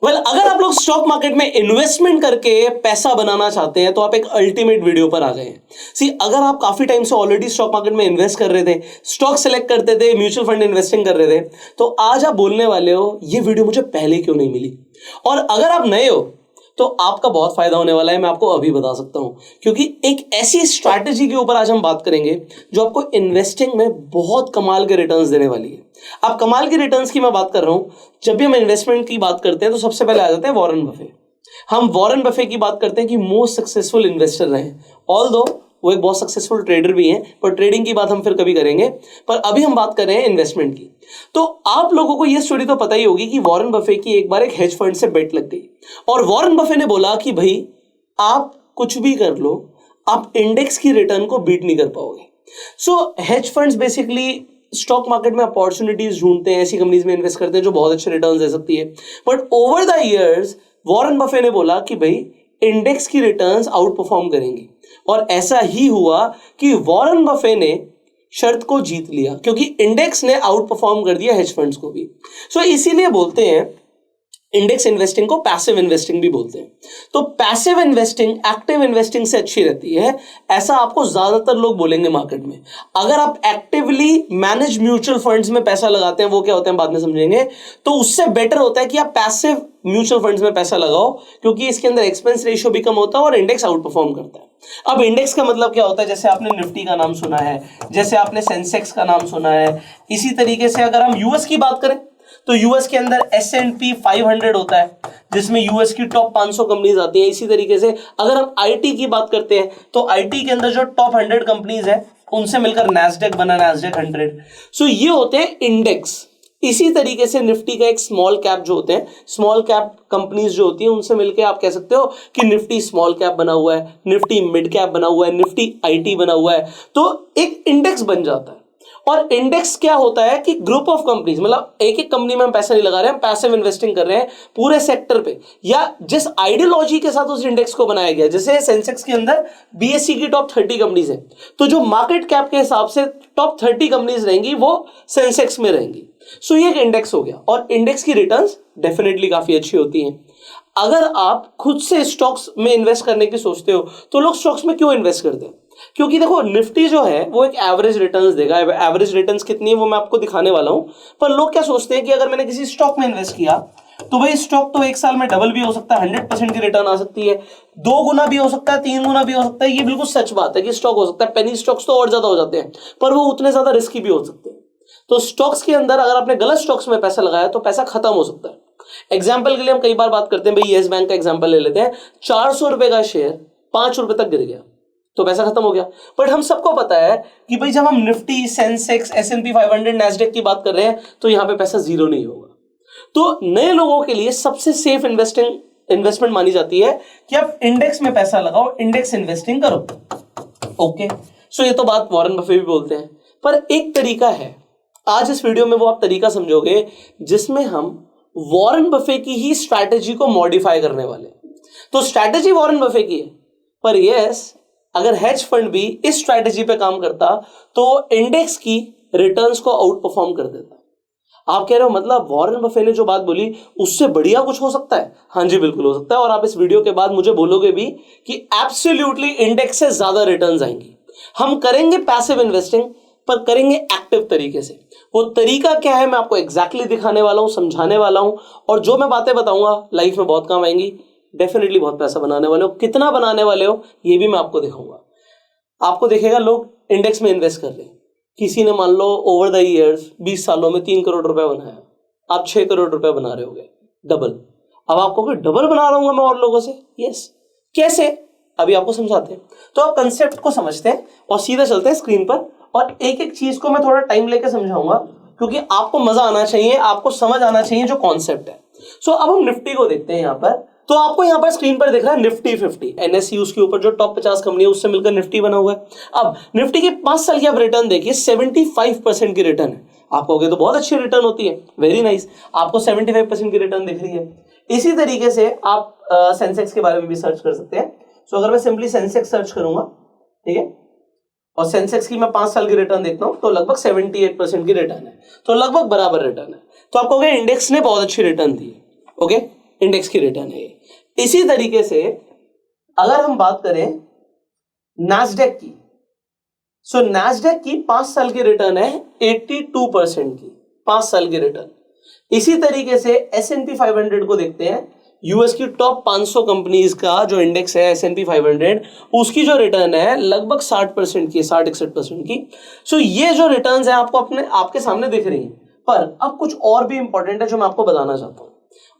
अगर आप लोग स्टॉक मार्केट में इन्वेस्टमेंट करके पैसा बनाना चाहते हैं तो आप एक अल्टीमेट वीडियो पर आ गए हैं। सी, अगर आप काफी टाइम से ऑलरेडी स्टॉक मार्केट में इन्वेस्ट कर रहे थे, स्टॉक सेलेक्ट करते थे, म्यूचुअल फंड इन्वेस्टिंग कर रहे थे, तो आज आप बोलने वाले हो ये वीडियो मुझे पहले क्यों नहीं मिली। और अगर आप नए हो तो आपका बहुत फायदा होने वाला है, मैं आपको अभी बता सकता हूं, क्योंकि एक ऐसी स्ट्रैटेजी के ऊपर आज हम बात करेंगे जो आपको इन्वेस्टिंग में बहुत कमाल के रिटर्न्स देने वाली है। अब कमाल के रिटर्न्स की मैं बात कर रहा हूं, जब भी हम इन्वेस्टमेंट की बात करते हैं तो सबसे पहले आ जाते हैं वॉरेन बफे। हम वॉरेन बफे की बात करते हैं कि मोस्ट सक्सेसफुल इन्वेस्टर रहे, ऑल्दो वो एक बहुत सक्सेसफुल ट्रेडर भी हैं, पर ट्रेडिंग की बात हम फिर कभी करेंगे। पर अभी हम बात कर रहे हैं इन्वेस्टमेंट की। तो आप लोगों को यह स्टोरी तो पता ही होगी कि वॉरेन बफे की एक बार एक हेज फंड से बेट लग गई और वॉरेन बफे ने बोला कि भाई आप कुछ भी कर लो, आप इंडेक्स की रिटर्न को बीट नहीं कर पाओगे। So hedge funds basically stock market में अपॉर्चुनिटीज ढूंढते हैं, ऐसी कंपनीज में इन्वेस्ट करते हैं जो बहुत अच्छे रिटर्न्स दे सकती है। But over the years Warren Buffett ने बोला कि भाई इंडेक्स की रिटर्न्स आउट परफॉर्म करेंगी, और ऐसा ही हुआ कि वॉरेन बफे ने शर्त को जीत लिया क्योंकि इंडेक्स ने आउट परफॉर्म कर दिया हेज फंड्स को भी। सो इसीलिए बोलते हैं इंडेक्स इन्वेस्टिंग को पैसिव इन्वेस्टिंग भी बोलते हैं। तो पैसिव इन्वेस्टिंग एक्टिव इन्वेस्टिंग से अच्छी रहती है, ऐसा आपको ज्यादातर लोग बोलेंगे मार्केट में। अगर आप एक्टिवली मैनेज म्यूचुअल फंड्स में पैसा लगाते हैं, वो क्या होते हैं बाद में समझेंगे, तो उससे बेटर होता है कि आप पैसिव म्यूचुअल फंड्स में पैसा लगाओ, क्योंकि इसके अंदर एक्सपेंस रेशियो भी कम होता है और इंडेक्स आउट परफॉर्म करता है। अब इंडेक्स का मतलब क्या होता है, जैसे आपने निफ्टी का नाम सुना है, जैसे आपने सेंसेक्स का नाम सुना है, इसी तरीके से अगर हम यूएस की बात करें तो यूएस के अंदर S&P 500 होता है, जिसमें यूएस की टॉप 500 कंपनीज आती हैं। इसी तरीके से अगर हम आईटी की बात करते हैं तो आईटी के अंदर जो टॉप 100 कंपनीज है उनसे मिलकर नैस्डैक बना, नैस्डैक 100। सो ये होते हैं इंडेक्स। इसी तरीके से निफ्टी का एक स्मॉल कैप जो होते हैं, स्मॉल कैप कंपनीज जो होती हैं, उनसे मिलकर आप कह सकते हो कि निफ्टी स्मॉल कैप बना हुआ है, निफ्टी मिड कैप बना हुआ है, निफ्टी आईटी बना हुआ है, तो एक इंडेक्स बन जाता है। और इंडेक्स क्या होता है कि ग्रुप ऑफ कंपनीज, मतलब एक एक कंपनी में हम पैसा नहीं लगा रहे हैं, हम पैसिव इन्वेस्टिंग कर रहे हैं पूरे सेक्टर पे, या जिस आइडियोलॉजी के साथ उस इंडेक्स को बनाया गया। जैसे सेंसेक्स के अंदर बीएसई की टॉप 30 कंपनीज है, तो जो मार्केट कैप के हिसाब से टॉप 30 कंपनीज रहेंगी वो सेंसेक्स में रहेंगी। सो ये एक इंडेक्स हो गया, और इंडेक्स की रिटर्न्स डेफिनेटली काफी अच्छी होती हैं। अगर आप खुद से स्टॉक्स में इन्वेस्ट करने की सोचते हो तो लोग स्टॉक्स में क्यों इन्वेस्ट करते हैं, क्योंकि देखो निफ्टी जो है वो एक एवरेज रिटर्न्स देगा। एवरेज रिटर्न्स कितनी है वो मैं आपको दिखाने वाला हूं। पर लोग क्या सोचते हैं कि अगर मैंने किसी स्टॉक में इन्वेस्ट किया तो भाई स्टॉक तो एक साल में डबल भी हो सकता है, 100% की रिटर्न आ सकती है, 2 गुना भी हो सकता है, 3 गुना भी हो सकता है। ये बिल्कुल सच बात है कि स्टॉक हो सकता है, पेनी स्टॉक्स तो और ज्यादा हो जाते हैं, पर वो उतने ज्यादा रिस्की भी हो सकते हैं। तो स्टॉक्स के अंदर अगर आपने गलत स्टॉक्स में पैसा लगाया तो पैसा खत्म हो सकता है। एग्जाम्पल के लिए हम कई बार बात करते हैं, भाई येस बैंक का एग्जाम्पल ले लेते हैं, 400 रुपए का शेयर 5 रुपए तक गिर गया तो पैसा खत्म हो गया। बट हम सबको पता है कि भाई जब हम निफ्टी, सेंसेक्स, S&P 500, नैस्डैक की बात कर रहे हैं तो यहां पे पैसा जीरो नहीं होगा। तो नए लोगों के लिए सबसे सेफ इन्वेस्टमेंट मानी जाती है कि आप इंडेक्स में पैसा लगाओ, इंडेक्स इन्वेस्टिंग करो। ओके, सो ये तो बात वॉरेन बफे भी बोलते हैं, पर एक तरीका है, आज इस वीडियो में वो आप तरीका समझोगे जिसमें हम वॉरेन बफे की ही स्ट्रैटेजी को मॉडिफाई करने वाले। तो स्ट्रैटेजी वॉरेन बफे की है, पर यस अगर हेज फंड भी इस स्ट्रैटेजी पे काम करता तो इंडेक्स की रिटर्न्स को आउट परफॉर्म कर देता। आप कह रहे हो मतलब वॉरेन बफे ने जो बात बोली उससे बढ़िया कुछ हो सकता है? हाँ जी, बिल्कुल हो सकता है, और आप इस वीडियो के बाद मुझे बोलोगे भी कि एब्सोल्युटली इंडेक्स से ज्यादा रिटर्न्स आएंगी। हम करेंगे पैसिव इन्वेस्टिंग, पर करेंगे एक्टिव तरीके से। वो तरीका क्या है मैं आपको एग्जैक्टली दिखाने वाला हूं, समझाने वाला हूं, और जो मैं बातें बताऊंगा लाइफ में बहुत काम आएंगी। डेफिनेटली बहुत पैसा बनाने वाले हो, कितना बनाने वाले हो ये भी मैं आपको दिखाऊंगा। आपको देखेगा लोग इंडेक्स में इन्वेस्ट कर रहे हैं, किसी ने मान लो ओवर द इयर्स 20 सालों में 3 करोड़ रुपए बनाया, आप 6 करोड़ रुपए बना रहे होगे, डबल। अब आपको डबल बना रहा हूं मैं और लोगों से, यस कैसे, अभी आपको समझाते हैं। तो आप कंसेप्ट को समझते हैं और सीधा चलते हैं स्क्रीन पर, और एक एक चीज को मैं थोड़ा टाइम लेकर समझाऊंगा क्योंकि आपको मजा आना चाहिए, आपको समझ आना चाहिए जो कॉन्सेप्ट है। सो अब हम निफ्टी को देखते हैं। यहां पर तो आपको यहां पर स्क्रीन पर दिख रहा है निफ्टी 50, NSE उसके ऊपर जो टॉप 50 कंपनी है उससे मिलकर निफ्टी बना हुआ है। अब निफ्टी के 5 साल की आप रिटर्न देखिए, 75% की रिटर्न है। आप कहोगे तो बहुत अच्छी रिटर्न होती है, वेरी नाइस, आपको 75% की रिटर्न दिख रही है। इसी तरीके से आप सेंसेक्स के बारे में भी सर्च कर सकते हैं। सो अगर मैं सिंपली सेंसेक्स सर्च करूंगा, ठीक है, और सेंसेक्स की मैं 5 साल की रिटर्न देखता हूं तो लगभग 78% की रिटर्न है, तो लगभग बराबर रिटर्न है। तो आप कहोगे इंडेक्स ने बहुत अच्छी रिटर्न दी है। ओके, इंडेक्स की रिटर्न है। इसी तरीके से अगर हम बात करें नैस्डैक की, सो नैस्डैक की 5 साल की रिटर्न है 82% की, 5 साल की रिटर्न। इसी तरीके से S&P 500 को देखते हैं, यूएस की टॉप 500 कंपनीज का जो इंडेक्स है S&P 500, उसकी जो रिटर्न है लगभग 60% की, 60-61% की। सो ये जो रिटर्न्स है आपको आपके सामने दिख रही हैं, पर अब कुछ और भी इंपॉर्टेंट है जो मैं आपको बताना चाहता हूं,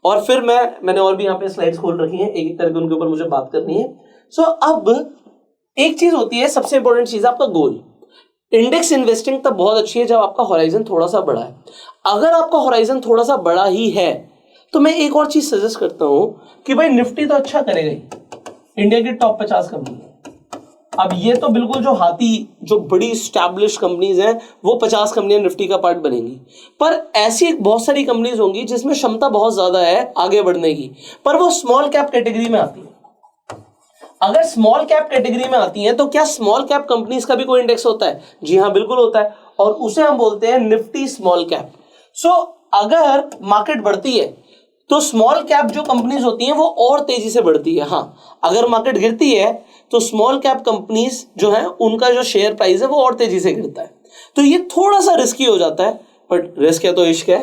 और फिर मैंने और भी यहाँ पे स्लाइड्स खोल रखी हैं, एक एक करके उनके ऊपर मुझे बात करनी है। सो अब एक चीज होती है, सबसे इंपॉर्टेंट चीज आपका गोल। इंडेक्स इन्वेस्टिंग तब बहुत अच्छी है जब आपका होराइजन थोड़ा सा बड़ा है। अगर आपका होराइजन थोड़ा सा बड़ा ही है तो मैं एक और चीज सजेस्ट करता हूं कि भाई निफ्टी तो अच्छा करेगा ही, इंडिया की टॉप 50 कंपनी है। अब ये तो बिल्कुल जो बड़ी स्टैब्लिश कंपनीज हैं वो 50 कंपनियां निफ्टी का पार्ट बनेंगी, पर ऐसी बहुत सारी कंपनीज होंगी जिसमें क्षमता बहुत ज्यादा है आगे बढ़ने की, पर वो स्मॉल कैप कैटेगरी में आती है। अगर स्मॉल कैप कैटेगरी में आती हैं तो क्या स्मॉल कैप कंपनीज का भी कोई इंडेक्स होता है? जी हां, बिल्कुल होता है, और उसे हम बोलते हैं निफ्टी स्मॉल कैप। सो अगर मार्केट बढ़ती है तो स्मॉल कैप जो कंपनीज होती हैं वो और तेजी से बढ़ती है। हां, अगर मार्केट गिरती है तो स्मॉल कैप कंपनीज जो है उनका जो शेयर प्राइस है वो और तेजी से गिरता है। तो ये थोड़ा सा रिस्की हो जाता है, बट रिस्क है तो इश्क है।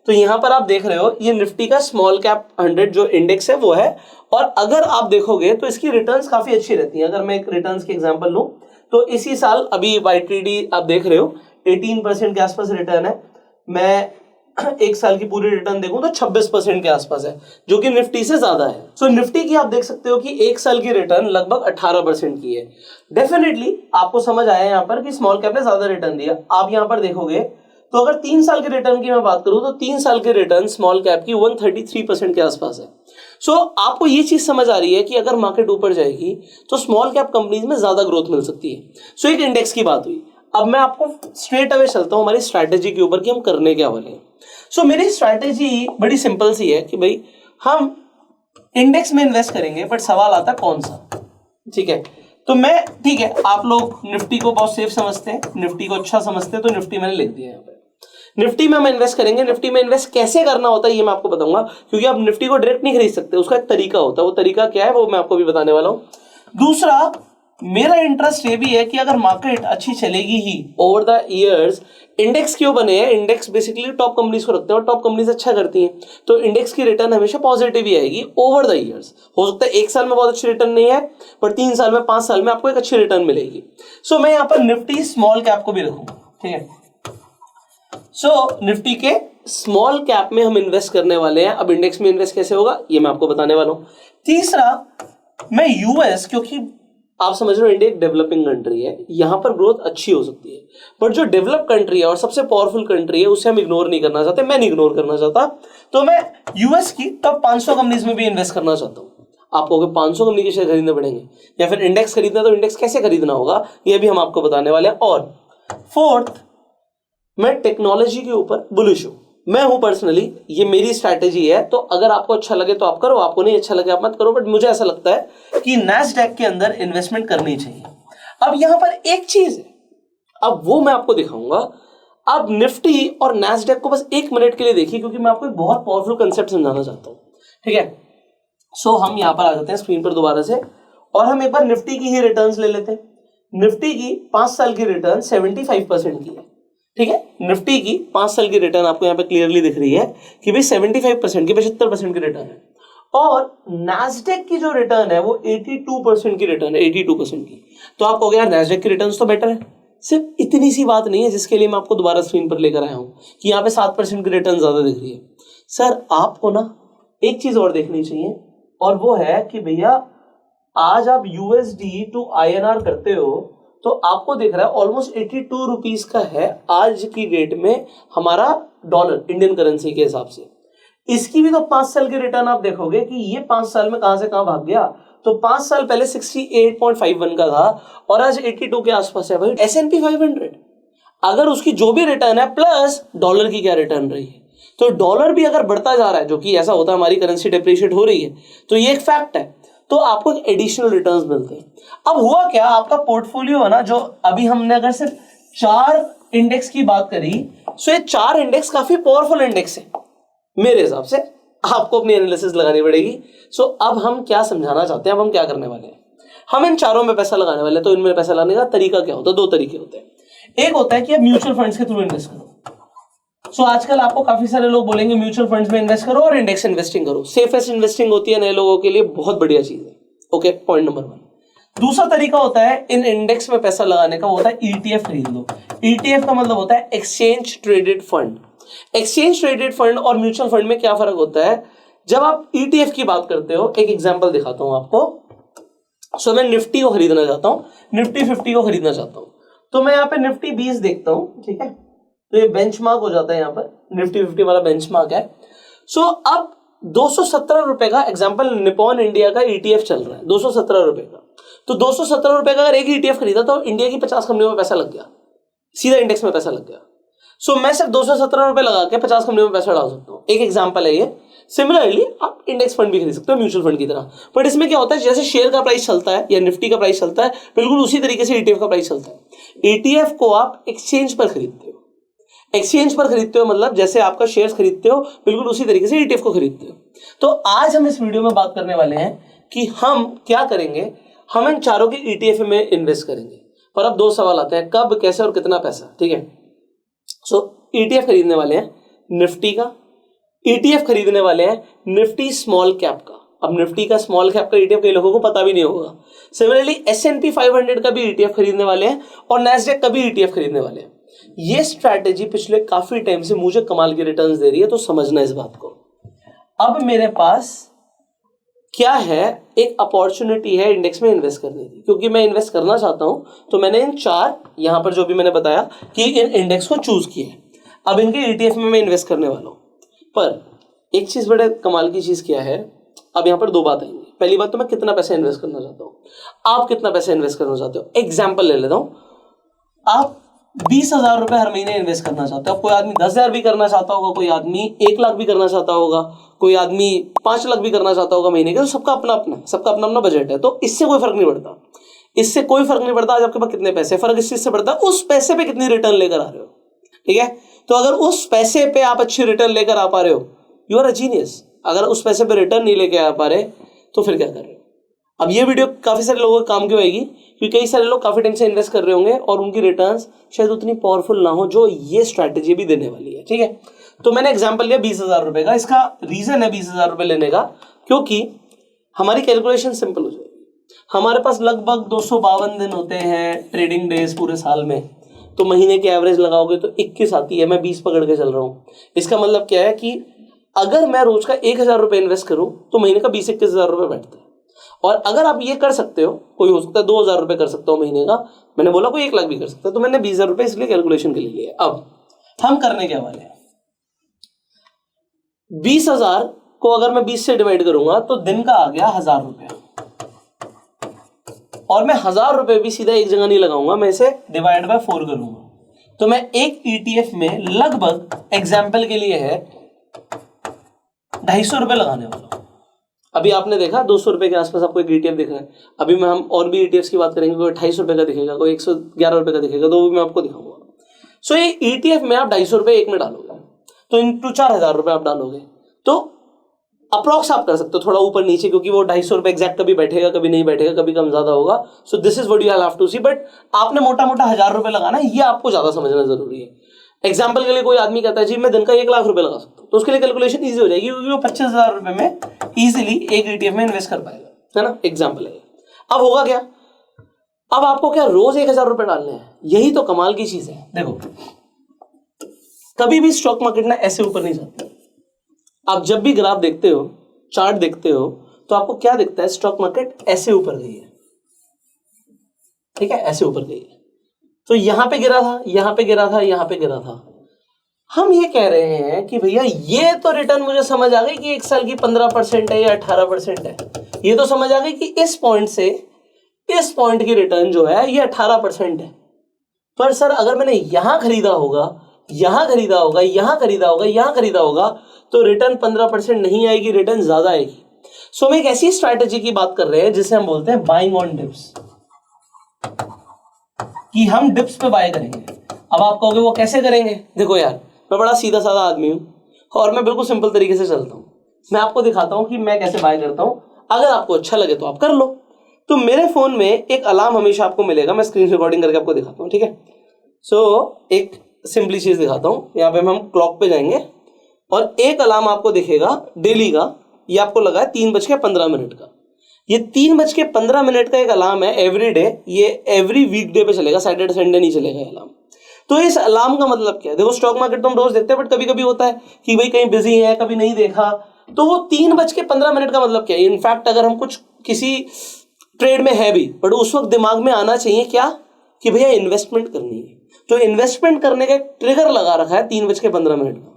तो यहां पर आप देख रहे हो ये निफ्टी का स्मॉल कैप 100 जो इंडेक्स है वो है, और अगर आप देखोगे तो इसकी रिटर्न्स काफी अच्छी रहती हैं। अगर मैं एक रिटर्न्स की एग्जांपल लूं तो इसी साल अभी YTD आप देख रहे हो 18% के आसपास रिटर्न है। मैं एक साल की पूरी रिटर्न देखूं तो 26% के आसपास है, जो कि निफ्टी से ज्यादा है। सो निफ्टी की आप देख सकते हो कि एक साल की रिटर्न लगभग 18% की है। डेफिनेटली आपको समझ आया यहां पर कि स्मॉल कैप ने ज्यादा रिटर्न दिया। आप यहां पर देखोगे तो अगर 3 साल के रिटर्न की मैं बात करूं तो 3 साल के रिटर्न स्मॉल कैप की 133% के आसपास है। सो आपको ये चीज समझ आ रही है कि अगर मार्केट ऊपर जाएगी तो स्मॉल कैप कंपनीज में ज्यादा ग्रोथ मिल सकती है। सो एक इंडेक्स की बात हुई। अब मैं आपको स्ट्रेट अवे चलता हूं हमारी स्ट्रैटेजी के ऊपर कि हम करने क्या वाले हैं। सो मेरी स्ट्रैटेजी बड़ी सिंपल सी है कि भाई हम इंडेक्स में इन्वेस्ट करेंगे, बट सवाल आता है कौन सा, ठीक है। तो मैं, ठीक है, आप लोग निफ्टी को बहुत सेफ समझते हैं, निफ्टी को अच्छा समझते हैं, तो निफ्टी मैंने लिख दिया यहाँ पे। निफ्टी में हम इन्वेस्ट करेंगे। निफ्टी में इन्वेस्ट कैसे करना होता है ये मैं आपको बताऊंगा, क्योंकि आप निफ्टी को डायरेक्ट नहीं खरीद सकते, उसका एक तरीका होता है। वो तरीका क्या है वो मैं आपको भी बताने वाला हूं। दूसरा, मेरा इंटरेस्ट ये भी है कि अगर मार्केट अच्छी चलेगी ही ओवर द ईयर्स, इंडेक्स क्यों बने हैं? इंडेक्स बेसिकली टॉप कंपनीज को रखते हैं और टॉप कंपनीज अच्छा करती हैं, तो इंडेक्स की रिटर्न हमेशा पॉजिटिव ही आएगी ओवर द ईयर्स। हो सकता है एक साल में बहुत अच्छी रिटर्न नहीं है, पर 3 साल में, 5 साल में आपको एक अच्छी रिटर्न मिलेगी। सो मैं यहां पर निफ्टी स्मॉल कैप को भी रखूंगा, ठीक है। सो निफ्टी के स्मॉल कैप में हम इन्वेस्ट करने वाले हैं। अब इंडेक्स में इन्वेस्ट कैसे होगा ये मैं आपको बताने वाला हूं। तीसरा, मैं यूएस, क्योंकि आप समझ रहे हो इंडिया एक डेवलपिंग कंट्री है, यहां पर ग्रोथ अच्छी हो सकती है, बट जो डेवलप कंट्री है और सबसे पावरफुल कंट्री है उसे हम इग्नोर नहीं करना चाहते, मैं नहीं इग्नोर करना चाहता। तो मैं यूएस की टॉप 500 कंपनीज में भी इन्वेस्ट करना चाहता हूं। आपको अगर 500 कंपनी के शेयर खरीदने पड़ेंगे या फिर इंडेक्स खरीदना, तो इंडेक्स कैसे खरीदना होगा ये भी हम आपको बताने वाले हैं। और फोर्थ, मैं टेक्नोलॉजी के ऊपर बुलिश हूं। मैं हूं पर्सनली, ये मेरी स्ट्रैटेजी है। तो अगर आपको अच्छा लगे तो आप करो, आपको नहीं अच्छा लगे आप मत करो, बट मुझे ऐसा लगता है कि नैस्डैक के अंदर इन्वेस्टमेंट करनी चाहिए। अब यहां पर एक चीज है, अब वो मैं आपको दिखाऊंगा। अब निफ्टी और नैस्डैक को बस 1 मिनट के लिए देखिए, क्योंकि मैं आपको एक बहुत पावरफुल कंसेप्ट समझाना चाहता हूं, ठीक है। सो हम यहां पर आ जाते हैं स्क्रीन पर दोबारा से, और हम एक बार निफ्टी की ही रिटर्न्स ले लेते हैं। निफ्टी की 5 साल की रिटर्न 75% की है, ठीक है। निफ्टी की 5 साल की रिटर्न आपको यहां पे क्लियरली दिख रही है कि भाई 75% की, 75% की रिटर्न है। और नैस्डैक की जो रिटर्न है वो 82% की रिटर्न है, 82% की। तो आप कहोगे यार नैस्डैक की रिटर्न तो बेटर है। सिर्फ इतनी सी बात नहीं है जिसके लिए मैं आपको दोबारा स्क्रीन पर लेकर आया हूं कि यहाँ पे 7% की रिटर्न ज्यादा दिख रही है। सर आपको ना एक चीज और देखनी चाहिए, और वो है कि भैया आज आप USD टू INR करते हो तो आपको दिख रहा है ऑलमोस्ट 82 रुपीज का है आज की डेट में हमारा डॉलर, इंडियन करेंसी के हिसाब से। इसकी भी तो 5 साल की रिटर्न आप देखोगे कि ये 5 साल में कहां से कहां भाग गया। तो 5 साल पहले 68.51 का था और आज 82 के आसपास है। भाई S&P 500, अगर उसकी जो भी रिटर्न है प्लस डॉलर की क्या रिटर्न रही है, तो डॉलर भी अगर बढ़ता जा रहा है, जो कि ऐसा होता है हमारी करेंसी डिप्रिशिएट हो रही है, तो ये एक फैक्ट है, तो आपको एडिशनल रिटर्न्स मिलते हैं। अब हुआ क्या, आपका पोर्टफोलियो है ना, जो अभी हमने अगर सिर्फ 4 इंडेक्स की बात करी, सो ये 4 इंडेक्स काफी पावरफुल इंडेक्स है मेरे हिसाब से। आपको अपनी एनालिसिस लगानी पड़ेगी। सो अब हम क्या समझाना चाहते हैं, अब हम क्या करने वाले हैं, हम इन चारों में पैसा लगाने वाले हैं। तो इनमें पैसा लगाने का तरीका क्या होता है, दो तरीके होते हैं। एक होता है कि आप म्यूचुअल फंड्स के थ्रू इन्वेस्ट करो। सो आजकल आपको काफी सारे लोग बोलेंगे म्यूचुअल फंड्स में इन्वेस्ट करो और इंडेक्स इन्वेस्टिंग करो, सेफेस्ट इन्वेस्टिंग होती है नए लोगों के लिए, बहुत बढ़िया चीज है। Okay, point number 1। दूसरा तरीका होता है इन इंडेक्स में पैसा लगाने का, होता है ईटीएफ खरीद लो। ईटीएफ का मतलब होता है exchange traded fund. Exchange traded fund और म्यूचुअल फंड में क्या फर्क होता है, जब आप ईटीएफ की बात करते हो, एक एग्जांपल दिखाता हूं आपको। सो मैं निफ्टी को खरीदना चाहता हूं, निफ्टी 50 को खरीदना चाहता हूं, तो मैं यहाँ पे निफ्टी 20 देखता हूं, ठीक है, तो ये बेंचमार्क हो जाता है, यहाँ पर निफ्टी 50 वाला बेंचमार्क है। सो अब 217 रुपए का एग्जांपल निपॉन इंडिया का ईटीएफ चल रहा है, 217 रुपए का। तो 217 रुपए का अगर एक ईटीएफ खरीदा तो इंडिया की 50 कंपनियों में पैसा लग गया, सीधा इंडेक्स में पैसा लग गया। सो मैं सिर्फ 217 रुपए लगा के 50 कंपनियों में पैसा डाल सकता हूं, एक एग्जांपल है ये। सिमिलरली आप इंडेक्स फंड भी खरीद सकते हो म्यूचुअल फंड की तरह, बट इसमें क्या होता है, जैसे शेयर का प्राइस चलता है या निफ्टी का प्राइस चलता है, बिल्कुल उसी तरीके से ईटीएफ का प्राइस चलता है। ईटीएफ को आप एक्सचेंज पर खरीदते हो, एक्सचेंज पर खरीदते हो मतलब जैसे आपका शेयर खरीदते हो, बिल्कुल उसी तरीके से ईटीएफ को खरीदते हो। तो आज हम इस वीडियो में बात करने वाले हैं कि हम क्या करेंगे, हम इन चारों की ईटीएफ में इन्वेस्ट करेंगे। पर अब दो सवाल आते हैं, कब, कैसे और कितना पैसा, ठीक है। सो ईटीएफ खरीदने वाले हैं निफ्टी का, ईटीएफ खरीदने वाले हैं निफ्टी स्मॉल कैप का। अब निफ्टी का स्मॉल कैप का ईटीएफ कई लोगों को पता भी नहीं होगा। सिमिलरली S&P 500 का भी ईटीएफ खरीदने वाले हैं और नैस्डैक का भी ईटीएफ खरीदने वाले हैं। ये स्ट्रैटेजी पिछले काफी टाइम से मुझे कमाल की रिटर्न्स दे रही है, तो समझना इस बात को। अब मेरे पास क्या है, एक अपॉर्चुनिटी है इंडेक्स में इन्वेस्ट करने की, क्योंकि मैं इन्वेस्ट करना चाहता हूं, तो मैंने इन चार यहां पर जो भी मैंने बताया कि इन इंडेक्स को चूज किया है। अब इनके ईटीएफ में मैं इन्वेस्ट करने वाला हूं। पर एक चीज बड़े कमाल की चीज क्या है, अब यहां पर दो बात आएंगी। पहली बात तो मैं कितना पैसा इन्वेस्ट करना चाहता हूं, आप कितना पैसा इन्वेस्ट करना चाहते हो। एग्जाम्पल ले लेता हूं, आप 20,000 रुपए हर महीने इन्वेस्ट करना चाहते हो। कोई आदमी 10,000 भी करना चाहता होगा, कोई आदमी 1 लाख भी करना चाहता होगा, कोई आदमी 5 लाख भी करना चाहता होगा महीने के। तो सबका अपना अपना, सबका अपना अपना बजट है, तो इससे कोई फर्क नहीं पड़ता, इससे कोई फर्क नहीं पड़ता आज आपके पास कितने पैसे। फर्क इस चीज से पड़ता है उस पैसे पे कितनी रिटर्न लेकर आ रहे हो, ठीक है। तो अगर उस पैसे पे आप अच्छी रिटर्न लेकर आ पा रहे हो, यू आर अ जीनियस। अगर उस पैसे पे रिटर्न नहीं लेके आ पा रहे, तो फिर क्या कर रहे हो। अब ये वीडियो काफी सारे लोगों के काम क्यों आएगी, क्योंकि कई सारे लोग काफी टाइम से इन्वेस्ट कर रहे होंगे और उनकी रिटर्न्स शायद उतनी पावरफुल ना हो जो ये स्ट्रैटेजी भी देने वाली है, ठीक है। तो मैंने एग्जांपल लिया 20,000 रुपए का। इसका रीजन है 20,000 रुपए लेने का, क्योंकि हमारी कैलकुलेशन सिंपल हो जाएगी। हमारे पास लगभग 252 दिन होते हैं ट्रेडिंग डेज पूरे साल में, तो महीने की एवरेज लगाओगे तो 21 आती है। मैं 20 पकड़ के चल रहा हूं। इसका मतलब क्या है कि अगर मैं रोज का 1,000 रुपए इन्वेस्ट करूं तो महीने का 20-21,000 रुपए बैठता है। और अगर आप ये कर सकते हो, कोई हो सकता है 2,000 रुपए कर सकता हो महीने का, मैंने बोला कोई 1 लाख भी कर सकता है, तो मैंने 20,000 रुपए इसलिए कैलकुलेशन के लिए लिया। अब हम करने क्या वाले हैं, 20,000 को अगर मैं 20 से डिवाइड करूंगा तो दिन का आ गया 1,000 रुपया। और मैं 1,000 रुपए भी सीधा एक जगह नहीं लगाऊंगा, मैं इसे डिवाइड बाय 4 करूंगा। तो मैं एक ईटीएफ में लगभग एग्जाम्पल के लिए है 250 रुपए लगाने वाला हूं। अभी आपने देखा 200 रुपए के आसपास आपको एक ईटीएफ दिख रहा है। अभी मैं हम और भी ईटीएफ की बात करेंगे, कोई 28 रुपए का दिखेगा, कोई 111 रुपए का दिखेगा, तो वो भी मैं आपको दिखाऊंगा। सो ये ईटीएफ में आप 250 रुपए एक में डालोगे, तो इंटू 4,000 रुपए आप डालोगे, तो अप्रॉक्स आप कर सकते हो थोड़ा ऊपर नीचे, क्योंकि वो 250 रुपए एग्जैक्ट कभी बैठेगा कभी नहीं बैठेगा, कभी कम ज्यादा होगा। So this is what you have to see. But आपने मोटा मोटा 1,000 रुपए लगाना है, ये आपको ज्यादा समझना जरूरी है। एग्जाम्पल के लिए कोई आदमी कहता है जी मैं दिन का 1 लाख रुपए लगा सकता हूं, तो उसके लिए कैलकुलेशन ईजी हो जाएगी, क्योंकि वो 25,000 रुपए में इजीली एक ईटीएफ में इन्वेस्ट कर पाएगा, है ना। एग्जाम्पल है। अब होगा क्या, अब आपको क्या रोज 1,000 रुपए डालने हैं, यही तो कमाल की चीज है। देखो कभी भी स्टॉक मार्केट ना ऐसे ऊपर नहीं जाता। आप जब भी ग्राफ देखते हो, चार्ट देखते हो, तो आपको क्या दिखता है, स्टॉक मार्केट ऐसे ऊपर गई है, ठीक है, ऐसे ऊपर गई है। तो यहां पे गिरा था, यहां पे गिरा था, यहां पे गिरा था। हम ये कह रहे हैं कि भैया ये तो रिटर्न मुझे समझ आ गई कि 1 साल की 15% है या 18% है। ये तो समझ आ गई कि इस पॉइंट से इस पॉइंट की रिटर्न जो है ये 18% है। पर सर अगर मैंने यहां खरीदा होगा, यहां खरीदा होगा, यहां खरीदा होगा, यहां खरीदा होगा, तो रिटर्न 15% नहीं आएगी, रिटर्न ज्यादा आएगी। सो हम एक ऐसी स्ट्रैटेजी की बात कर रहे हैं जिसे हम बोलते हैं बाइंग ऑन डिप्स, कि हम डिप्स पे बाय करेंगे। अब आप कहोगे वो कैसे करेंगे। देखो यार मैं बड़ा सीधा साधा आदमी हूं और मैं बिल्कुल सिंपल तरीके से चलता हूं। मैं आपको दिखाता हूं कि मैं कैसे बाय करता हूं, अगर आपको अच्छा लगे तो आप कर लो। तो मेरे फोन में एक अलार्म हमेशा आपको मिलेगा, मैं स्क्रीन रिकॉर्डिंग करके आपको दिखाता हूं, ठीक है। सो एक सिंपली चीज दिखाता हूं, यहाँ पे हम क्लॉक पे जाएंगे और एक अलार्म आपको दिखेगा डेली का, ये आपको लगा है 3:15 का। ये 3:15 का एक अलार्म है एवरी डे, ये एवरी वीकडे पे चलेगा, सैटरडे संडे नहीं चलेगा ये अलार्म। तो इस अलार्म का मतलब क्या है, देखो स्टॉक मार्केट तो हम रोज देखते हैं, बट कभी कभी होता है कि भाई कहीं बिजी है, कभी नहीं देखा, तो वो 3:15 का मतलब क्या है। इनफैक्ट अगर हम कुछ किसी ट्रेड में है भी, बट उस वक्त दिमाग में आना चाहिए क्या, कि भैया इन्वेस्टमेंट करनी है। तो इन्वेस्टमेंट करने का ट्रिगर लगा रखा है 3:15 का।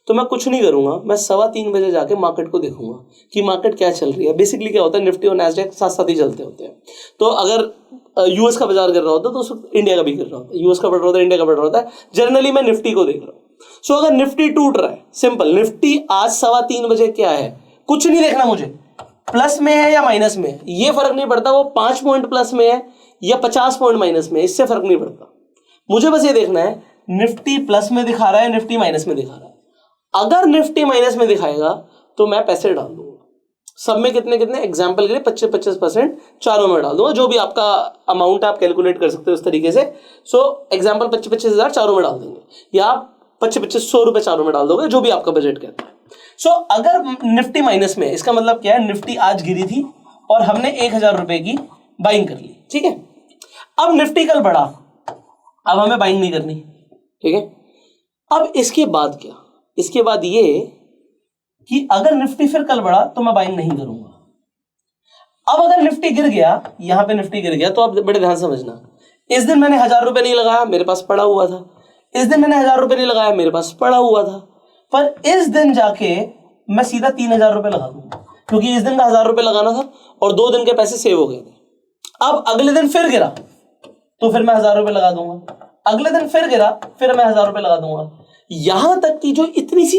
तो मैं कुछ नहीं करूंगा, मैं 3:15 जाके मार्केट को देखूंगा कि मार्केट क्या चल रही है। बेसिकली क्या होता है, निफ्टी और नैस्डैक साथ साथ ही चलते होते हैं। तो अगर यूएस का बाजार गिर रहा होता है तो उस वक्त इंडिया का भी गिर रहा होता है, यूएस का बढ़ रहा होता है, इंडिया का बढ़ रहा होता है। जनरली मैं निफ्टी को देख रहा हूँ। सो अगर निफ्टी टूट रहा है, सिंपल, निफ्टी आज 3:15 क्या है, कुछ नहीं देखना मुझे, प्लस में है या माइनस में है, ये फर्क नहीं पड़ता। वो 5 पॉइंट प्लस में है या 50 पॉइंट माइनस में है, इससे फर्क नहीं पड़ता। मुझे बस ये देखना है निफ्टी प्लस में दिखा रहा है, निफ्टी माइनस में दिखा रहा है। अगर निफ्टी माइनस में दिखाएगा तो मैं पैसे डाल दूंगा। सब में कितने कितने, एग्जांपल के लिए 25% चारों में डाल दूंगा। जो भी आपका अमाउंट आप कैलकुलेट कर सकते हो उस तरीके से। सो एग्जांपल 25 हजार चारों में डाल देंगे, या आप 2500 रुपए चारों में डाल दोगे, जो भी आपका बजट कहता है। सो अगर निफ्टी माइनस में, इसका मतलब क्या है, निफ्टी आज गिरी थी और हमने 1000 रुपए की बाइंग कर ली, ठीक है। अब निफ्टी कल बढ़ा, अब हमें बाइंग नहीं करनी, ठीक है। अब इसके बाद क्या, इसके बाद ये कि अगर निफ्टी फिर कल बढ़ा तो मैं बाइंग नहीं करूंगा। अब अगर निफ्टी गिर गया, यहां पे निफ्टी गिर गया, तो आप बड़े ध्यान समझना, इस दिन मैंने 1000 रुपए नहीं लगाया, मेरे पास पड़ा हुआ था। इस दिन मैंने 1000 रुपए नहीं लगाया, मेरे पास पड़ा हुआ था। पर इस दिन जाके मैं सीधा 3000 रुपए लगा दूंगा, क्योंकि इस दिन का 1000 रुपए लगाना था और 2 दिन के पैसे सेव हो गए थे। अब अगले दिन फिर गिरा तो फिर मैं 1000 रुपए लगा दूंगा, अगले दिन फिर गिरा, फिर मैं 1000 रुपए लगा दूंगा। यहां तक कि जो इतनी सी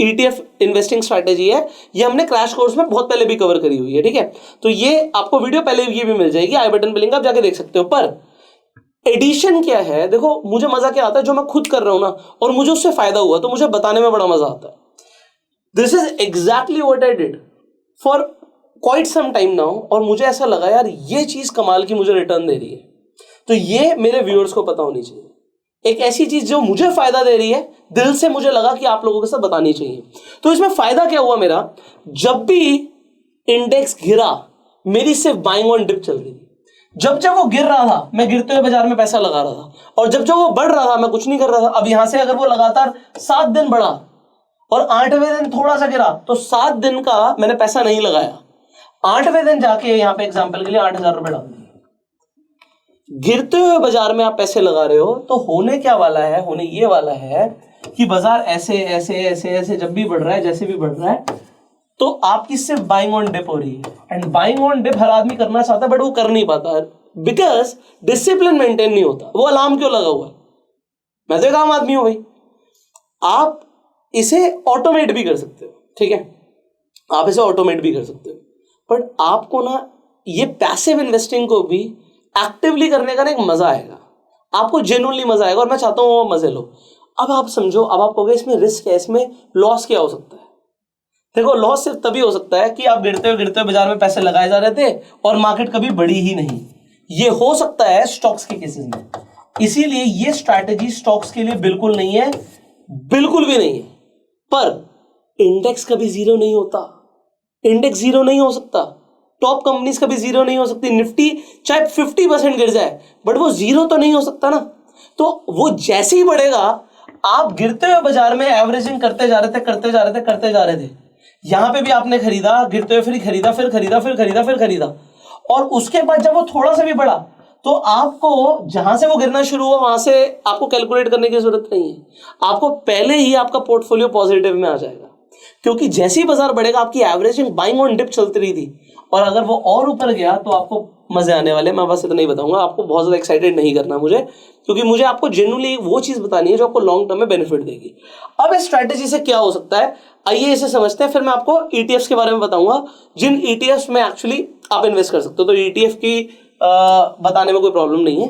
ETF इन्वेस्टिंग स्ट्रैटेजी है, ये हमने क्रैश कोर्स में बहुत पहले भी कवर करी हुई है, ठीक है। तो ये आपको वीडियो पहले ये भी मिल जाएगी, आई बटन पे लिंक, आप जाके देख सकते हो। पर एडिशन क्या है, देखो मुझे मजा क्या आता है, जो मैं खुद कर रहा हूं ना और मुझे उससे फायदा हुआ, तो मुझे बताने में बड़ा मजा आता है। This is exactly what I did for quite some time now, और मुझे ऐसा लगा यार ये चीज कमाल की मुझे रिटर्न दे रही है। तो ये मेरे व्यूअर्स को पता होनी चाहिए, एक ऐसी चीज जो मुझे फायदा दे रही है, दिल से मुझे लगा कि आप लोगों के साथ बतानी चाहिए। तो इसमें फायदा क्या हुआ मेरा, जब भी इंडेक्स गिरा मेरी सिर्फ बाइंग ऑन डिप चल रही थी। जब जब वो गिर रहा था मैं गिरते हुए बाजार में पैसा लगा रहा था, और जब जब वो बढ़ रहा था मैं कुछ नहीं कर रहा था। अब यहां से अगर वो लगातार 7 दिन बढ़ा और 8वें दिन थोड़ा सा गिरा, तो 7 दिन का मैंने पैसा नहीं लगाया, 8वें दिन जाके यहां पे एग्जांपल के लिए 8000 रुपए डाल दिए। गिरते हुए बाजार में आप पैसे लगा रहे हो, तो होने क्या वाला है, होने ये वाला है कि बाजार ऐसे ऐसे ऐसे ऐसे जब भी बढ़ रहा है, जैसे भी बढ़ रहा है, तो आपकी सिर्फ बाइंग ऑन डिप हो रही है। एंड बाइंग ऑन डिप हर आदमी करना चाहता है, बट वो कर नहीं पाता, बिकॉज डिसिप्लिन मेंटेन नहीं होता। वो अलार्म क्यों लगा हुआ है, मैं तो एक आम आदमी हूं भाई। आप इसे ऑटोमेट भी कर सकते हो, ठीक है, आप इसे ऑटोमेट भी कर सकते हो, बट आपको ना ये पैसिव इन्वेस्टिंग को भी एक्टिवली करने का ना एक मजा आएगा, आपको जेन्युइनली मजा आएगा, और मैं चाहता हूं वो मजे लो। अब आप समझो, अब आप कहोगे इसमें रिस्क है, इसमें लॉस क्या हो सकता है। देखो लॉस सिर्फ तभी हो सकता है कि आप गिरते हुए बाजार में पैसे लगाए जा रहे थे और मार्केट कभी बढ़ी ही नहीं। ये हो सकता है स्टॉक्स के केसेस में, इसीलिए ये स्ट्रैटेजी स्टॉक्स के लिए बिल्कुल नहीं है, बिल्कुल भी नहीं है। पर इंडेक्स कभी जीरो नहीं होता, इंडेक्स जीरो नहीं हो सकता, टॉप कंपनीज कभी जीरो नहीं हो सकती। निफ्टी चाहे 50% गिर जाए, बट वो जीरो तो नहीं हो सकता ना। तो वो जैसे ही बढ़ेगा, आप गिरते हुए बाजार में एवरेजिंग करते जा रहे थे, करते जा रहे थे, करते जा रहे थे। यहां पे भी आपने खरीदा, गिरते हुए फिर खरीदा, फिर खरीदा, फिर खरीदा, फिर खरीदा, और उसके बाद जब वो थोड़ा सा भी बढ़ा, तो आपको जहां से वो गिरना शुरू हुआ वहां से आपको कैलकुलेट करने की जरूरत नहीं है, आपको पहले ही आपका पोर्टफोलियो पॉजिटिव में आ जाएगा। क्योंकि जैसे ही बाजार बढ़ेगा, आपकी एवरेजिंग बाइंग ऑन डिप चलती रही थी, और अगर वो और ऊपर गया तो आपको मजे आने वाले। मैं बस इतना ही बताऊंगा, आपको बहुत ज्यादा एक्साइटेड नहीं करना मुझे, क्योंकि मुझे आपको जेन्युइनली वो चीज बतानी है जो आपको लॉन्ग टर्म में बेनिफिट देगी। अब इस स्ट्रैटेजी से क्या हो सकता है, आइए इसे समझते हैं, फिर मैं आपको ETFs के बारे में बताऊंगा, जिन ETFs में एक्चुअली आप इन्वेस्ट कर सकते हो। तो ETF की बताने में कोई प्रॉब्लम नहीं है।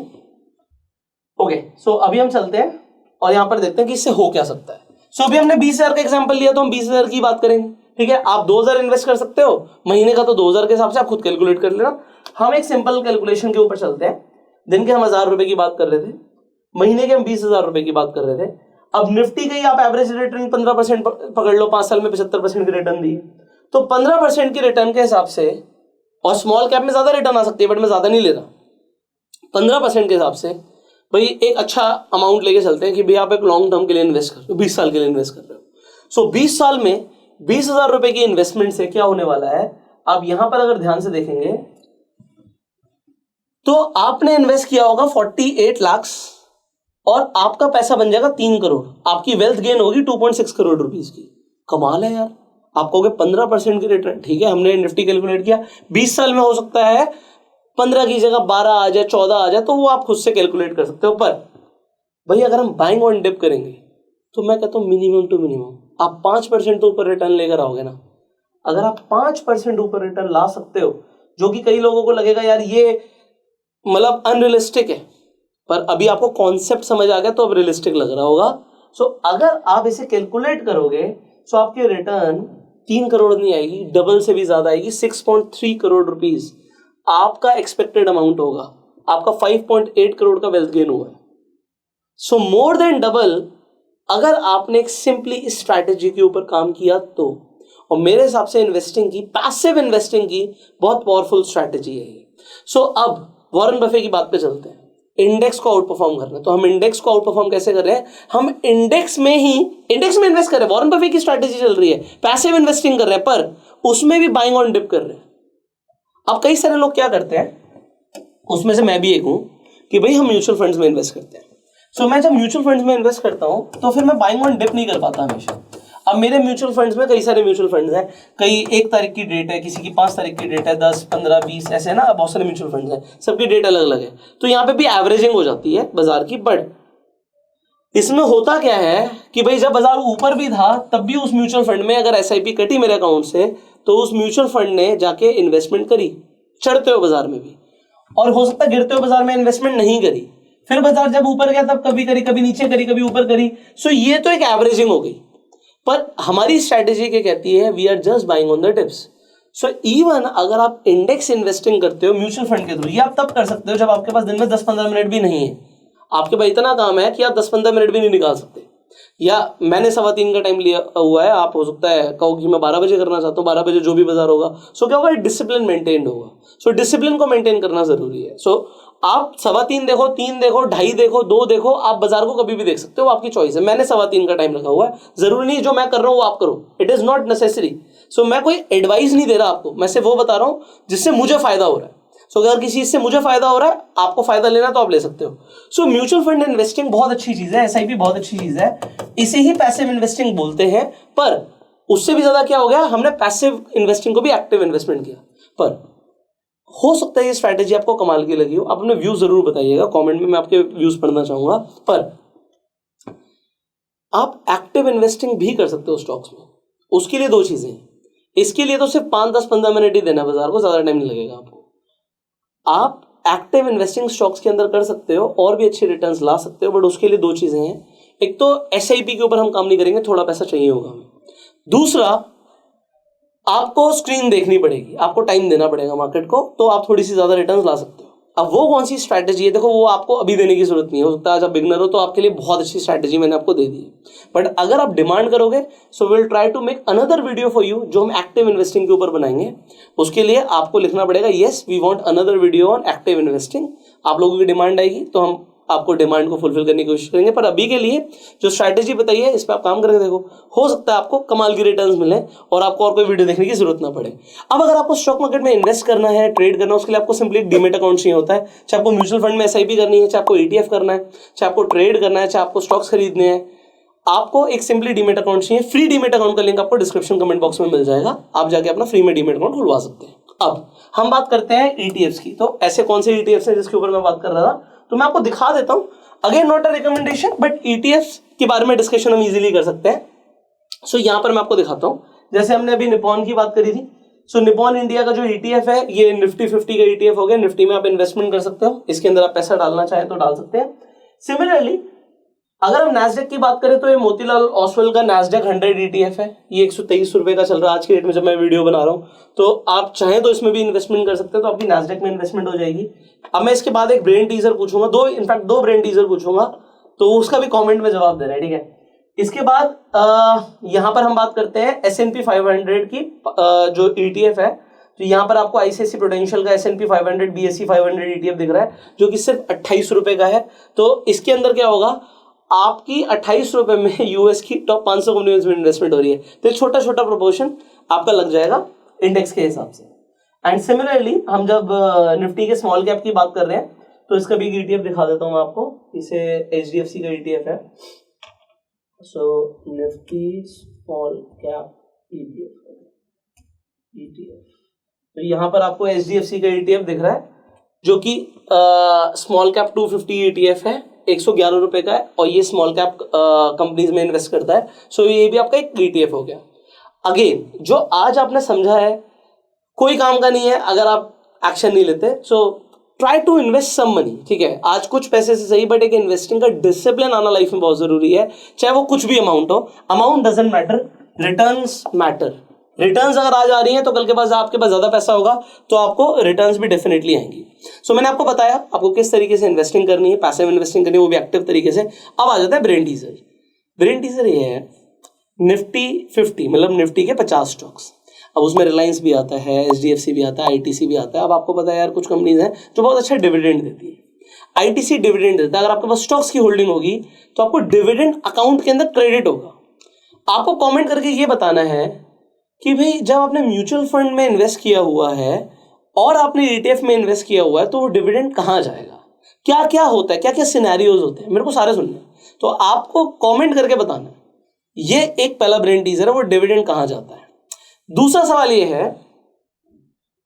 ओके, सो अभी हम चलते हैं और यहां पर देखते हैं कि इससे हो क्या सकता है। सो अभी हमने 20,000 का एग्जांपल लिया, तो हम 20,000 की बात करेंगे, ठीक है, आप 2000 इन्वेस्ट कर सकते हो, महीने का तो 2000 के हिसाब से आप खुद कैलकुलेट कर लेना। हम एक सिंपल कैलकुलेशन के ऊपर चलते हैं। दिन के हम 1000 रुपए की बात कर रहे थे, महीने के हम 20,000 रुपए की बात कर रहे थे। अब निफ्टी का ही आप एवरेज रिटर्न 15% पकड़ लो, 5 साल में 75% की रिटर्न दी, तो 15% की रिटर्न के हिसाब से, और स्मॉल कैप में ज्यादा रिटर्न आ सकती है बट मैं ज्यादा नहीं ले रहा, 15% के हिसाब से भाई एक अच्छा अमाउंट लेके चलते हैं कि भाई आप एक लॉन्ग टर्म के लिए इन्वेस्ट कर रहे हो, 20 साल के लिए इन्वेस्ट कर रहे हो। सो 20 साल में 20,000 रुपए की इन्वेस्टमेंट से क्या होने वाला है, आप यहां पर अगर ध्यान से देखेंगे तो आपने इन्वेस्ट किया होगा 48 लाख और आपका पैसा बन जाएगा 3 करोड़, आपकी वेल्थ गेन होगी 2.6 करोड़ रुपीस की। कमाल है यार। आप कहोगे 15% की रिटर्न, ठीक है, हमने निफ्टी कैलकुलेट किया, 20 साल में हो सकता है 15 की जगह 12 आ जाए, 14 आ जाए, तो वो आप खुद से कैलकुलेट कर सकते हो। पर भाई अगर हम बाइंग ऑन डिप करेंगे तो मैं कहता हूं मिनिमम टू मिनिमम आप 5% तो ऊपर रिटर्न लेकर आओगे ना। अगर आप 5% ऊपर रिटर्न ला सकते हो, जो कि कई लोगों को लगेगा यार ये मतलब अनरियलिस्टिक है, पर अभी आपको कॉन्सेप्ट समझ आ गया तो अब रियलिस्टिक लग रहा होगा। सो अगर आप इसे कैलकुलेट करोगे तो आपकी रिटर्न 3 करोड़ नहीं आएगी, डबल से भी ज्यादा आएगी, 6.3 करोड़ रुपीस आपका एक्सपेक्टेड अमाउंट होगा। आपका 5.8 करोड़ का वेल्थ गेन हुआ है। सो मोर देन डबल अगर आपने एक सिंपली स्ट्रैटेजी के ऊपर काम किया तो। और मेरे हिसाब से इन्वेस्टिंग की, पैसिव इन्वेस्टिंग की बहुत पावरफुल स्ट्रैटेजी है ये। सो अब वॉरेन बफे की बात पे चलते हैं। इंडेक्स को आउट परफॉर्म करना है, तो हम इंडेक्स को आउट परफॉर्म कैसे कर रहे हैं, हम इंडेक्स में इन्वेस्ट कर रहे हैं। वॉरेन बफे की स्ट्रैटेजी चल रही है, पैसिव इन्वेस्टिंग कर रहे हैं, पर उसमें भी बाइंग ऑन डिप कर रहे हैं। अब कई सारे लोग क्या करते हैं, उसमें से मैं भी एक हूं, कि भाई हम म्यूचुअल फंड्स में इन्वेस्ट करते हैं। सो मैं जब म्यूचुअल फंड्स में इन्वेस्ट करता हूं तो फिर मैं बाइंग ऑन डिप नहीं कर पाता हमेशा। अब मेरे म्यूचुअल फंड्स में कई सारे म्यूचुअल फंड्स हैं, कई 1 तारीख की डेट है, किसी की 5 तारीख की डेट है, 10, 15, 20 ऐसे ना बहुत सारे म्यूचुअल फंड्स हैं, सबकी डेट अलग अलग है। तो यहाँ पे भी एवरेजिंग हो जाती है बाजार की। बट इसमें होता क्या है कि भाई जब बाजार ऊपर भी था तब भी उस म्यूचुअल फंड में अगर SIP कटी मेरे अकाउंट से तो उस म्यूचुअल फंड ने जाके इन्वेस्टमेंट करी चढ़ते हुए बाजार में भी, और हो सकता है गिरते हुए बाजार में इन्वेस्टमेंट नहीं करी, फिर बाजार जब ऊपर गया तब कभी करी, कभी नीचे करी, कभी ऊपर करी। सो ये तो एक एवरेजिंग हो गई। पर हमारी स्ट्रैटेजी क्या कहती है, we are just buying on the tips. So even अगर आप इंडेक्स इन्वेस्टिंग करते हो म्यूचुअल फंड के थ्रू, ये आप तब कर सकते हो जब आपके पास दिन में 10-15 मिनट भी नहीं है, आपके पास इतना काम है कि आप 10-15 मिनट भी नहीं निकाल सकते। या मैंने 3:15 का टाइम लिया हुआ है, आप हो सकता है कहो कि मैं 12 बजे करना चाहता हूँ, 12 बजे जो भी बाजार होगा। सो क्या होगा, डिसिप्लिन मेंटेन होगा। सो डिसिप्लिन को मेंटेन करना जरूरी है। सो आप 3:15 देखो, 3 देखो, 2:30 देखो, 2 देखो, आप बाजार को कभी भी देख सकते हो, आपकी चॉइस है। मैंने 3:15 का टाइम रखा हुआ है, जरूरी नहीं जो मैं कर रहा हूँ वो आप करो, इट इज नॉट नेसेसरी। सो मैं कोई एडवाइस नहीं दे रहा आपको, मैं सिर्फ वो बता रहा हूँ जिससे मुझे फायदा हो रहा है। सो अगर किसी चीज से मुझे फायदा हो रहा है, आपको फायदा लेना तो आप ले सकते हो। सो म्यूचुअल फंड इन्वेस्टिंग बहुत अच्छी चीज है, SIP बहुत अच्छी चीज है, इसे ही पैसिव इन्वेस्टिंग बोलते हैं। पर उससे भी ज्यादा क्या हो गया, हमने पैसिव इन्वेस्टिंग को भी एक्टिव इन्वेस्टमेंट किया। पर हो सकता है ये स्ट्रैटेजी आपको कमाल की लगी हो, आप अपने व्यूज जरूर बताइएगा कमेंट में, मैं आपके व्यूज पढ़ना चाहूंगा। पर आप एक्टिव इन्वेस्टिंग भी कर सकते हो स्टॉक्स में, उसके लिए 2 चीजें हैं। इसके लिए तो सिर्फ 5, 10, 15 मिनट ही देना बाजार को, ज्यादा टाइम नहीं लगेगा आपको। आप एक्टिव इन्वेस्टिंग स्टॉक्स के अंदर कर सकते हो और भी अच्छे रिटर्न्स ला सकते हो, बट उसके लिए 2 चीजें हैं। एक तो SIP के ऊपर हम काम नहीं करेंगे, थोड़ा पैसा चाहिए होगा हमें। दूसरा, आपको स्क्रीन देखनी पड़ेगी, आपको टाइम देना पड़ेगा मार्केट को, तो आप थोड़ी सी ज्यादा रिटर्न्स ला सकते हो। अब वो कौन सी स्ट्रैटेजी है, देखो वो आपको अभी देने की जरूरत नहीं है, हो सकता है आज आप बिगनर हो तो आपके लिए बहुत अच्छी स्ट्रैटेजी मैंने आपको दे दी है। बट अगर आप डिमांड करोगे so will try to make another video for you, जो हम एक्टिव इन्वेस्टिंग के ऊपर बनाएंगे। उसके लिए आपको लिखना पड़ेगा yes we want another video on active investing. आप लोगों की डिमांड आएगी तो हम आपको डिमांड को फुलफिल करने की कोशिश करेंगे। पर अभी के लिए जो स्ट्रैटेजी बताई है इस पर आप काम करके देखो, हो सकता है आपको कमाल की रिटर्न्स मिले और आपको और कोई वीडियो देखने की जरूरत ना पड़े। अब अगर आपको स्टॉक मार्केट में इन्वेस्ट करना है, ट्रेड करना है, उसके लिए आपको सिंपली डीमेट अकाउंट चाहिए होता है। चाहे आपको म्यूचुअल फंड में SIP करनी है, चाहे आपको ETF करना है, चाहे आपको ट्रेड करना है, चाहे आपको स्टॉक्स खरीदने हैं, आपको एक सिंपली डीमेट अकाउंट चाहिए। फ्री डीमेट अकाउंट का लिंक आपको डिस्क्रिप्शन कमेंट बॉक्स में मिल जाएगा, आप जाके अपना फ्री में डीमेट अकाउंट खुलवा सकते हैं। अब हम बात करते हैं ETFs की। तो ऐसे कौन से ETFs हैं जिसके ऊपर मैं बात कर रहा था, तो मैं आपको दिखा देता हूं। Again not a recommendation, but ETFs के बारे में डिस्कशन हम इजीली कर सकते हैं। सो यहां पर मैं आपको दिखाता हूं, जैसे हमने अभी निपॉन की बात करी थी। सो निपॉन इंडिया का जो ETF है ये निफ्टी 50 का ETF हो गया। निफ्टी में आप इन्वेस्टमेंट कर सकते हो, इसके अंदर आप पैसा डालना चाहे तो डाल सकते हैं। सिमिलरली अगर हम नैस्डैक की बात करें तो ये मोतीलाल ओसवाल का नैस्डैक 100 ETF है। ये 123 रुपए का चल रहा है आज की डेट में जब मैं वीडियो बना रहा हूँ। तो आप चाहें तो इसमें भी इन्वेस्टमेंट कर सकते हो, तो आपकी नैस्डैक में इन्वेस्टमेंट हो जाएगी। अब मैं इसके बाद एक ब्रेन टीजर पूछूंगा, दो ब्रेन टीजर पूछूंगा, तो उसका भी कॉमेंट में जवाब देना है, ठीक है। इसके बाद यहां पर हम बात करते हैं S&P 500 की जो ETF है। तो यहां पर आपको ICICI प्रूडेंशियल का S&P 500 BSE 500 ETF दिख रहा है, जो कि सिर्फ 28 रुपए का है। तो इसके अंदर क्या होगा, आपकी 28 रुपए में यूएस की टॉप 500 कंपनीज में इन्वेस्टमेंट हो रही है। तो छोटा छोटा प्रोपोर्शन आपका लग जाएगा इंडेक्स के हिसाब से। एंड सिमिलरली हम जब निफ्टी के स्मॉल कैप की बात कर रहे हैं, तो इसका भी ETF दिखा देता हूं मैं आपको। इसे HDFC का ETF है। सो निफ्टी स्मॉल कैप ETF, तो यहां पर आपको HDFC का ETF दिख रहा है, जो कि स्मॉल कैप 250 ETF है, 111 रुपए का है, और ये स्मॉल कैप कंपनीज में इन्वेस्ट करता है। सो ये भी आपका एक ETF हो गया। अगेन जो आज आपने समझा है कोई काम का नहीं है अगर आप एक्शन नहीं लेते। So try to invest some money, ठीक है। आज कुछ पैसे से सही, बट एक इन्वेस्टिंग का डिसिप्लिन आना लाइफ में बहुत जरूरी है, चाहे वो कुछ भी अमाउंट हो। Amount doesn't matter, returns matter. Returns अगर आज आ रही हैं तो कल के पास आपके पास ज्यादा पैसा होगा तो आपको रिटर्न्स भी डेफिनेटली आएंगी। सो मैंने आपको बताया आपको किस तरीके से इन्वेस्टिंग करनी है, पैसिव इन्वेस्टिंग करनी है, वो भी एक्टिव तरीके से। अब आ जाता है ब्रेन टीजर। ब्रेन टीजर ये है निफ्टी 50, मतलब निफ्टी के 50 स्टॉक्स। अब उसमें रिलायंस भी आता है, HDFC भी आता है, ITC भी आता है। अब आपको पता है यार कुछ कंपनीज हैं जो बहुत अच्छा डिविडेंड देती है। ITC डिविडेंड देता है। अगर आपके पास स्टॉक्स की होल्डिंग होगी तो आपको डिविडेंड अकाउंट के अंदर क्रेडिट होगा। आपको कॉमेंट करके ये बताना है कि भाई जब आपने म्यूचुअल फंड में इन्वेस्ट किया हुआ है और आपने ETF में इन्वेस्ट किया हुआ है, तो वो डिविडेंड कहाँ जाएगा, क्या क्या होता है, क्या क्या सिनेरियोज होते हैं, मेरे को सारे सुनने। तो आपको कमेंट करके बताना है। ये एक पहला ब्रेन टीजर है, वो डिविडेंड कहाँ जाता है। दूसरा सवाल ये है,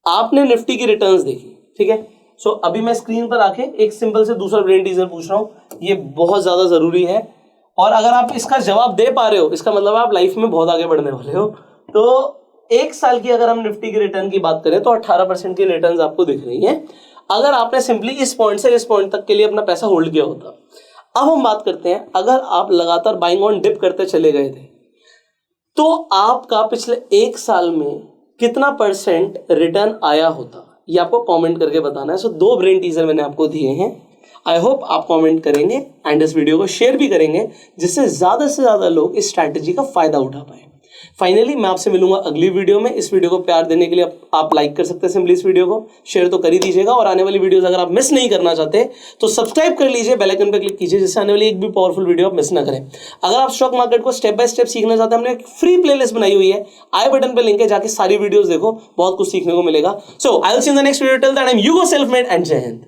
आपने निफ्टी की रिटर्न्स देखी, ठीक है। सो अभी मैं स्क्रीन पर आके एक सिंपल से दूसरा ब्रेन टीजर पूछ रहा हूं, ये बहुत ज्यादा जरूरी है, और अगर आप इसका जवाब दे पा रहे हो इसका मतलब आप लाइफ में बहुत आगे बढ़ने वाले हो। तो एक साल की अगर हम निफ्टी की रिटर्न की बात करें तो 18% की रिटर्न्स आपको दिख रही हैं, अगर आपने सिंपली इस पॉइंट से इस पॉइंट तक के लिए अपना पैसा होल्ड किया होता। अब हम बात करते हैं, अगर आप लगातार बाइंग ऑन डिप करते चले गए थे तो आपका पिछले एक साल में कितना % रिटर्न आया होता, ये आपको कमेंट करके बताना है। सो 2 ब्रेन टीजर मैंने आपको दिए हैं। आई होप आप कमेंट करेंगे एंड इस वीडियो को शेयर भी करेंगे, जिससे ज्यादा से ज्यादा लोग इस स्ट्रैटेजी का फायदा उठा पाए। फाइनली मैं आपसे मिलूंगा अगली वीडियो में। इस वीडियो को प्यार देने के लिए आप लाइक कर सकते हैं, सिंपली इस वीडियो को शेयर तो कर ही दीजिएगा, और आने वाली वीडियोस अगर आप मिस नहीं करना चाहते तो सब्सक्राइब कर लीजिए, बेल आइकन पर क्लिक कीजिए, जिससे आने वाली एक भी पावरफुल वीडियो आप मिस ना करें। अगर आप स्टॉक मार्केट को स्टेप बाय स्टेप सीखना चाहते हैं, हमने एक फ्री प्लेलिस्ट बनाई हुई है, आई बटन पे लिंक है, जाके सारी वीडियोस देखो, बहुत कुछ सीखने को मिलेगा। So I will see in the next video. Till then I am यूगो self made and Jai Hind.